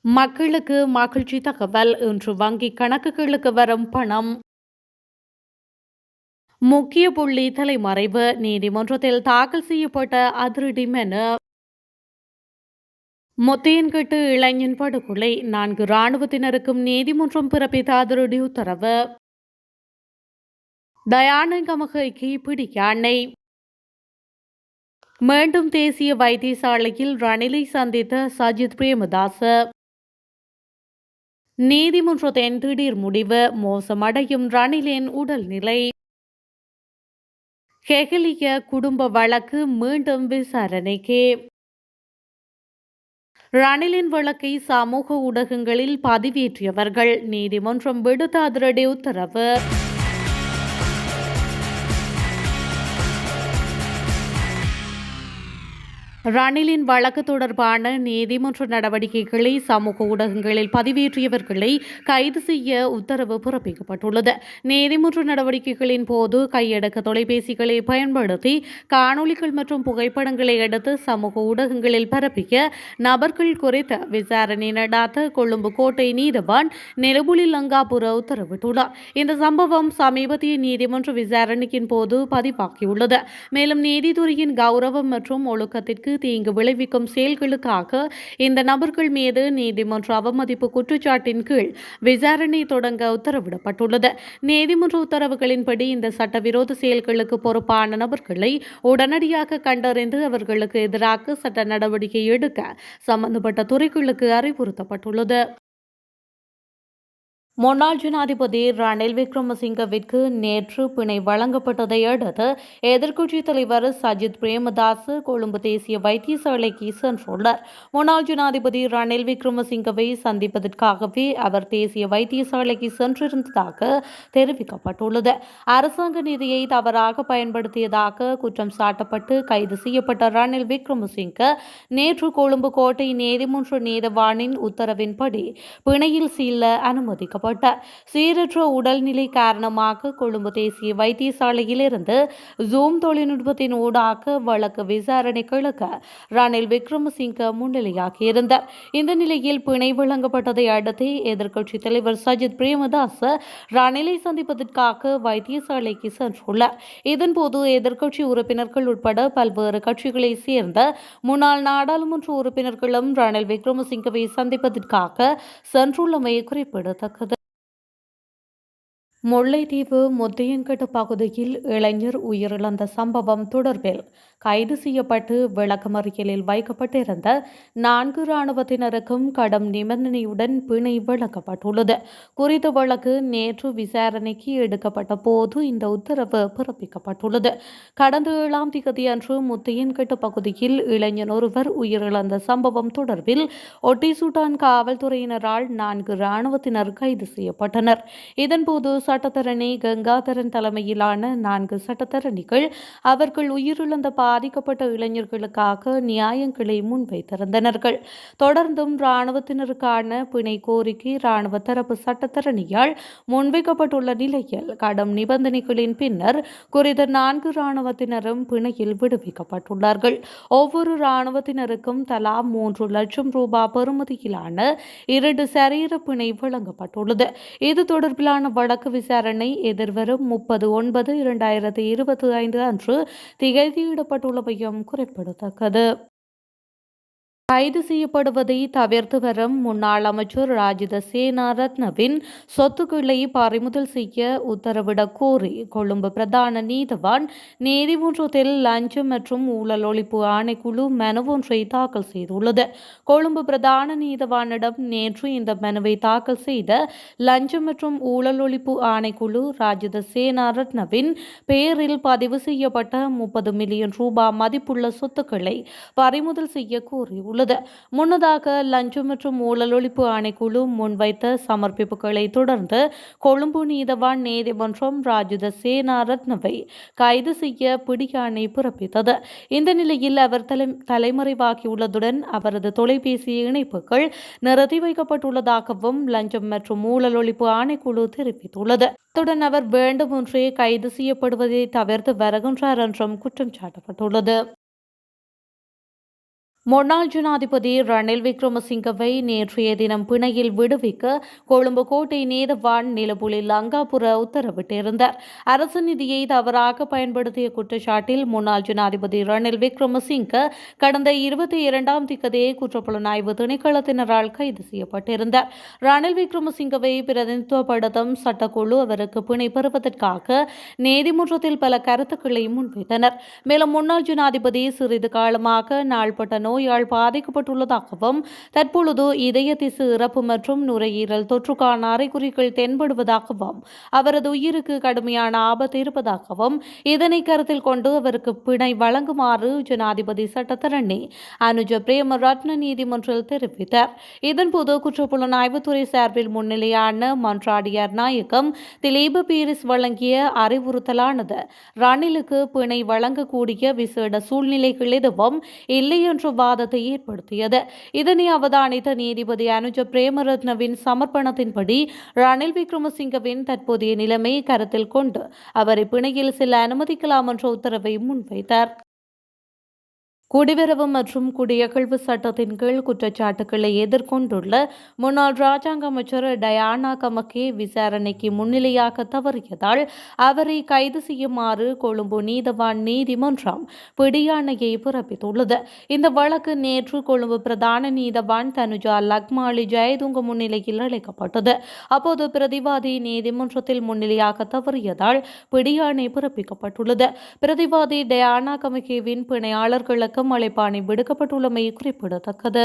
மக்களுக்கு மகிழ்ச்சி தகவல். இன்று வங்கிக் கணக்குகளுக்கு வரும் பணம். முக்கிய புள்ளி தலைமறைவு. நீதிமன்றத்தில் தாக்கல் செய்யப்பட்ட அதிரடி மனு. முத்தையன்கட்டு இளைஞன் படுகொலை. 4 இராணுவத்தினருக்கும் நீதிமன்றம் பிறப்பித்த அதிரடி உத்தரவு. தயானங்கமகைக்கு பிடியாணை. மீண்டும் தேசிய வைத்தியசாலையில் ரணிலை சந்தித்த சஜித் பிரேமதாச. நீதிமன்றத்தின் திடீர் முடிவு. மோசமடையும் ரணிலின் உடல்நிலை. கெஹலிய குடும்ப வழக்கு மீண்டும் விசாரணைக்கு. ரணிலின் வழக்கை சமூக ஊடகங்களில் பதிவேற்றியவர்கள். நீதிமன்றம் விடுத்த அதிரடி உத்தரவு. ரணிலின் வழக்கு தொடர்பான நீதிமன்ற நடவடிக்கைகளை சமூக ஊடகங்களில் பதிவேற்றியவர்களை கைது செய்ய உத்தரவு பிறப்பிக்கப்பட்டுள்ளது. நீதிமன்ற நடவடிக்கைகளின் போது கையடக்க தொலைபேசிகளை பயன்படுத்தி காணொலிகள் மற்றும் புகைப்படங்களை எடுத்து சமூக ஊடகங்களில் பரப்பிய நபர்கள் குறித்த விசாரணை நடாத்த கொழும்பு கோட்டை நீதவான் நெலுபுலி லங்காபுர உத்தரவிட்டுள்ளார். இந்த சம்பவம் சமீபத்திய நீதிமன்ற விசாரணையின் போது பதிவாகியுள்ளது. மேலும் நீதித்துறையின் கௌரவம் மற்றும் ஒழுக்கத்திற்கு தீங்கு விளைவிக்கும் செயல்களுக்காக இந்த நபர்கள் மீது நீதிமன்ற அவமதிப்பு குற்றச்சாட்டின் கீழ் விசாரணை தொடங்க உத்தரவிடப்பட்டுள்ளது. நீதிமன்ற உத்தரவுகளின்படி இந்த சட்டவிரோத செயல்களுக்கு பொறுப்பான நபர்களை உடனடியாக கண்டறிந்து அவர்களுக்கு எதிராக சட்ட நடவடிக்கை எடுக்க சம்பந்தப்பட்ட துறைகளுக்கு அறிவுறுத்தப்பட்டுள்ளது. முன்னாள் ஜனாதிபதி ரணில் விக்ரமசிங்கவிற்கு நேற்று பிணை வழங்கப்பட்டதை அடுத்து எதிர்க்கட்சித் தலைவர் சஜித் பிரேமதாஸ் கொழும்பு தேசிய வைத்தியசாலைக்கு சென்றுள்ளார். முன்னாள் ஜனாதிபதி ரணில் விக்ரமசிங்கவை சந்திப்பதற்காகவே அவர் தேசிய வைத்தியசாலைக்கு சென்றிருந்ததாக தெரிவிக்கப்பட்டுள்ளது. அரசாங்க நிதியை தவறாக பயன்படுத்தியதாக குற்றம் சாட்டப்பட்டு கைது செய்யப்பட்ட ரணில் விக்ரமசிங்க நேற்று கொழும்பு கோட்டை நீதிமன்ற நீதவானின் உத்தரவின்படி பிணையில் செல்ல அனுமதிக்கப்பட்டார். சீரற்ற உடல்நிலை காரணமாக கொழும்பு தேசிய வைத்தியசாலையில் இருந்து ஜூம் தொழில்நுட்பத்தின் ஊடாக வழக்கு விசாரணைகளுக்கு ரணில் விக்ரமசிங்க முன்னிலையாகியிருந்தார். இந்த நிலையில் பிணை வழங்கப்பட்டதை அடுத்து எதிர்க்கட்சித் தலைவர் சஜித் பிரேமதாஸ் ரணிலை சந்திப்பதற்காக வைத்தியசாலைக்கு சென்றுள்ளார். இதன்போது எதிர்க்கட்சி உறுப்பினர்கள் உட்பட பல்வேறு கட்சிகளைச் சேர்ந்த முன்னாள் நாடாளுமன்ற உறுப்பினர்களும் ரணில் விக்ரமசிங்கவை சந்திப்பதற்காக சென்றுள்ளமை குறிப்பிடத்தக்கது. முல்லைத்தீவு முத்தையன்கட்டு பகுதியில் இளைஞர் உயிரிழந்த சம்பவம் தொடர்பில் கைது செய்யப்பட்டு விளக்கமறியலில் வைக்கப்பட்டிருந்த 4 இராணுவத்தினருக்கும் கடும் நிபந்தனையுடன் பிணை வழங்கப்பட்டுள்ளது. குறித்த வழக்கு நேற்று விசாரணைக்கு எடுக்கப்பட்ட போது இந்த உத்தரவு பிறப்பிக்கப்பட்டுள்ளது. கடந்த 7ஆம் தேதி அன்று முத்தையன்கட்டு பகுதியில் இளைஞர் ஒருவர் உயிரிழந்த சம்பவம் தொடர்பில் ஒட்டிசுட்டான் காவல்துறையினரால் 4 இராணுவத்தினர் கைது செய்யப்பட்டனர். இதன்போது சட்டத்தரணி கங்காதரன் தலைமையிலான 4 சட்டத்தரணிகள் அவர்கள் உயிரிழந்த பாதிக்கப்பட்ட இளைஞர்களுக்காக நியாயங்களை முன்வைத்திருந்தனர்கள். தொடர்ந்தும் இராணுவத்தினருக்கான பிணை கோரிக்கை இராணுவ தரப்பு சட்டத்தரணியால் முன்வைக்கப்பட்டுள்ள நிலையில் கடும் நிபந்தனைகளின் பின்னர் குறித்த 4 இராணுவத்தினரும் பிணையில் விடுவிக்கப்பட்டுள்ளார்கள். ஒவ்வொரு இராணுவத்தினருக்கும் தலா 3 லட்சம் ரூபாய் பெறுமதியிலான 2 சரீர பிணை வழங்கப்பட்டுள்ளது. இது தொடர்பிலான வழக்கு விசாரணை எதிர்வரும் 30/9/2025 அன்று திகதியிடப்பட்டுள்ளமையும் குறிப்பிடத்தக்கது. கைது செய்யப்படுவதை தவிர்த்து வரும் முன்னாள் அமைச்சர் ராஜித சேனாரத்னவின் சொத்துக்களை பறிமுதல் செய்ய உத்தரவிடக் கோரி கொழும்பு பிரதான நீதவான் நீதிமன்றத்தில் லஞ்சம் மற்றும் ஊழல் ஒழிப்பு ஆணைக்குழு மனு ஒன்றை தாக்கல் செய்துள்ளது. கொழும்பு பிரதான நீதவானிடம் நேற்று இந்த மனுவை தாக்கல் செய்த லஞ்சம் மற்றும் ஊழல் ஒழிப்பு ஆணைக்குழு ராஜித சேனாரத்னவின் பெயரில் பதிவு செய்யப்பட்ட 30 மில்லியன் ரூபாய் மதிப்புள்ள சொத்துக்களை பறிமுதல் செய்ய கோரியுள்ளது. முன்னதாக லஞ்சம் மற்றும் ஊழல் ஒழிப்பு ஆணைக்குழு முன்வைத்த சமர்ப்பிப்புகளை தொடர்ந்து கொழும்பு நீதவான் நீதிமன்றம் ராஜித சேனாரத்னவை கைது செய்ய பிடியாணை பிறப்பித்தது. இந்த நிலையில் அவர் தலைமறைவாகியுள்ளதுடன் அவரது தொலைபேசி இணைப்புகள் நிறுத்தி வைக்கப்பட்டுள்ளதாகவும் லஞ்சம் மற்றும் ஊழல் ஒழிப்பு ஆணைக்குழு தெரிவித்துள்ளது. அத்துடன் அவர் வேண்டுமென்றே கைது செய்யப்படுவதை தவிர்த்து வருகின்றார் என்றும் குற்றம் சாட்டப்பட்டுள்ளது. முன்னாள் ஜனாதிபதி ரணில் விக்ரமசிங்கவை நேற்றைய தினம் பிணையில் விடுவிக்க கொழும்பு கோட்டை நீதவான் நிலபுலி லங்காபுர உத்தரவிட்டிருந்தார். அரசு நிதியை தவறாக பயன்படுத்திய குற்றச்சாட்டில் முன்னாள் ஜனாதிபதி ரணில் விக்ரமசிங்க கடந்த 22ஆம் திகதி குற்றப்புலனாய்வு திணைக்களத்தினரால் கைது செய்யப்பட்டிருந்தார். ரணில் விக்ரமசிங்கவை பிரதிநிதித்துவப்படுத்தும் சட்டக்குழு அவருக்கு பிணை பெறுவதற்காக நீதிமன்றத்தில் பல கருத்துக்களை முன்வைத்தனர். மேலும் முன்னாள் ஜனாதிபதி சிறிது காலமாக நாள்பட்ட நோயால் பாதிக்கப்பட்டுள்ளதாகவும் தற்பொழுது இதய திசு இறப்பு மற்றும் நுரையீரல் தொற்றுக்கான அறிகுறிகள் தென்படுவதாகவும் அவரது உயிருக்கு கடுமையான ஆபத்து இருப்பதாகவும் இதனை கருத்தில் கொண்டு அவருக்கு பிணை வழங்குமாறு ஜனாதிபதி சட்டத்தரணி அனுஜ பிரேமரத்ன நீதிமன்றில் தெரிவித்தார். இதன்போது குற்றப்புலனாய்வுத்துறை சார்பில் முன்னிலையான மன்றாடியார் நாயகம் திலீப பீரிஸ் வழங்கிய அறிவுறுத்தலானது ரணிலுக்கு பிணை வழங்கக்கூடிய விசேட சூழ்நிலைகள் எதுவும் இல்லை என்ற வாதத்தை ஏற்படுத்தியது. இதனை அவதானித்த நீதிபதி அனுஜ பிரேமரத்னவின் சமர்ப்பணத்தின்படி ரணில் விக்ரமசிங்கவின் தற்போதைய நிலைமையை கருத்தில் கொண்டு அவரை பிணையில் செல்ல அனுமதிக்கலாம் என்ற உத்தரவை முன்வைத்தார். குடிவரவு மற்றும் குடியகழ்வு சட்டத்தின் கீழ் குற்றச்சாட்டுகளை எதிர்கொண்டுள்ள முன்னாள் ராஜாங்க அமைச்சர் டயானா கமகே விசாரணைக்கு முன்னிலையாக தவறியதால் அவரை கைது செய்யுமாறு கொழும்பு நீதவான் நீதிமன்றம் பிடியாணையை பிறப்பித்துள்ளது. இந்த வழக்கு நேற்று கொழும்பு பிரதான நீதவான் தனுஜா லக்மாலி ஜெயதுங்க முன்னிலையில் அழைக்கப்பட்டது. அப்போது பிரதிவாதி நீதிமன்றத்தில் முன்னிலையாக தவறியதால் பிடியாணை பிறப்பிக்கப்பட்டுள்ளது. பிரதிவாதி டயானா கமகேவின் பிணையாளர்களுக்கு அழைப்பாணை விடுக்கப்பட்டுள்ளமை குறிப்பிடத்தக்கது.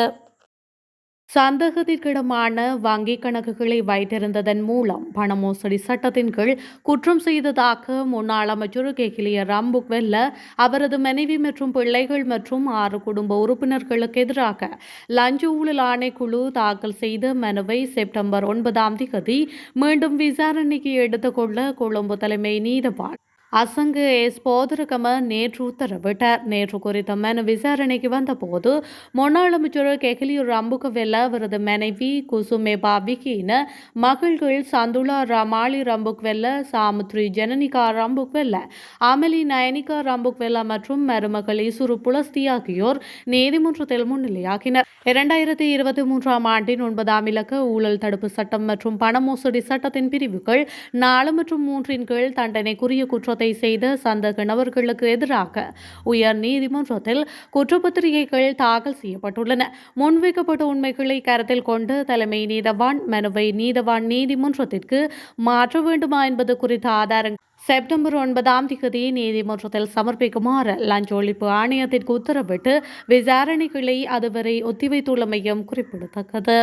சந்தேகத்திற்கிடமான வங்கிக் கணக்குகளை வைத்திருந்ததன் மூலம் பண மோசடி சட்டத்தின் கீழ் குற்றம் செய்ததாக முன்னாள் அமைச்சர் கெகிலிய ரம்புக்வெல்ல அவரது மனைவி மற்றும் பிள்ளைகள் மற்றும் 6 குடும்ப உறுப்பினர்களுக்கு எதிராக லஞ்ச ஊழல் ஆணைக்குழு தாக்கல் செய்த மனுவை செப்டம்பர் 9ஆம் தேதி மீண்டும் விசாரணைக்கு எடுத்துக்கொள்ள கொழும்பு தலைமை நீதவான் அசங்க எஸ் போதரகம நேற்று உத்தரவிட்டார். நேற்று குறித்த மனு விசாரணைக்கு வந்தபோது முன்னாள் அமைச்சர் கெகிலியூர் ரம்புகவெல்ல அவரது மனைவி குசுமே பாபிகின மகள்கள் சந்துலா ரமாளி ரம்புக்வெல்ல சாமுத்ரி ஜனனிகா ரம்புக்வெல்ல அமலி நயனிகா ரம்புக்வெல்ல மற்றும் மருமகள் இசுரு புலஸ்தி ஆகியோர் நீதிமன்றத்தில் முன்னிலையாகினர். 2023ஆம் ஆண்டின் 9ஆம் இலக்க ஊழல் தடுப்பு சட்டம் மற்றும் பண மோசடி சட்டத்தின் பிரிவுகள் 4 மற்றும் 3 கீழ் தண்டனைக்குரிய குற்றத்தை செய்த சந்தேக நபர்களுக்கு எதிராக உயர் நீதிமன்றத்தில் குற்றப்பத்திரிகைகள் தாக்கல் செய்யப்பட்டுள்ளன. முன்வைக்கப்பட்ட உண்மைகளை கருத்தில் கொண்டு தலைமை நீதவான் மனுவை நீதவான் நீதிமன்றத்திற்கு மாற்ற வேண்டுமா என்பது குறித்த ஆதாரங்கள் செப்டம்பர் 9ஆம் தேதி நீதிமன்றத்தில் சமர்ப்பிக்குமாறு லஞ்ச ஒழிப்பு ஆணையத்திற்கு உத்தரவிட்டு விசாரணைகளை அதுவரை ஒத்திவைத்துள்ளமையும் குறிப்பிடத்தக்கது.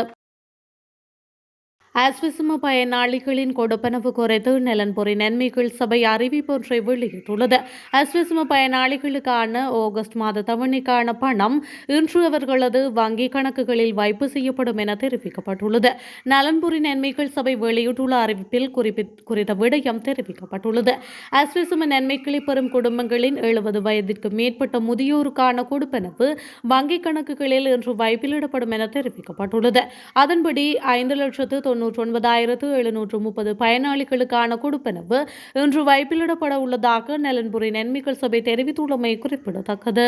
அஸ்விசும பயனாளிகளின் கொடுப்பனவு குறித்து நலன்புரி நன்மைகள் சபை அறிவிப்பொன்றை வெளியிட்டுள்ளது. அஸ்விசும பயனாளிகளுக்கான ஆகஸ்ட் மாத தவணைக்கான பணம் இன்று அவர்களது வங்கிக் கணக்குகளில் வைப்பு செய்யப்படும் என தெரிவிக்கப்பட்டுள்ளது. நலன்புரி நன்மைகள் சபை வெளியிட்டுள்ள அறிவிப்பில் குறித்த விடயம் தெரிவிக்கப்பட்டுள்ளது. அஸ்விசும நன்மைகளை பெறும் குடும்பங்களின் 70 வயதிற்கு மேற்பட்ட முதியோருக்கான கொடுப்பனவு வங்கிக் கணக்குகளில் இன்று வைப்பிலிடப்படும் என தெரிவிக்கப்பட்டுள்ளது. அதன்படி 5,99,730 பயனாளிகளுக்கான கொடுப்பனவு இன்று வைப்பிலிடப்பட உள்ளதாக நலன்புரி நன்மைகள் சபை தெரிவித்துள்ளமை குறிப்பிடத்தக்கது.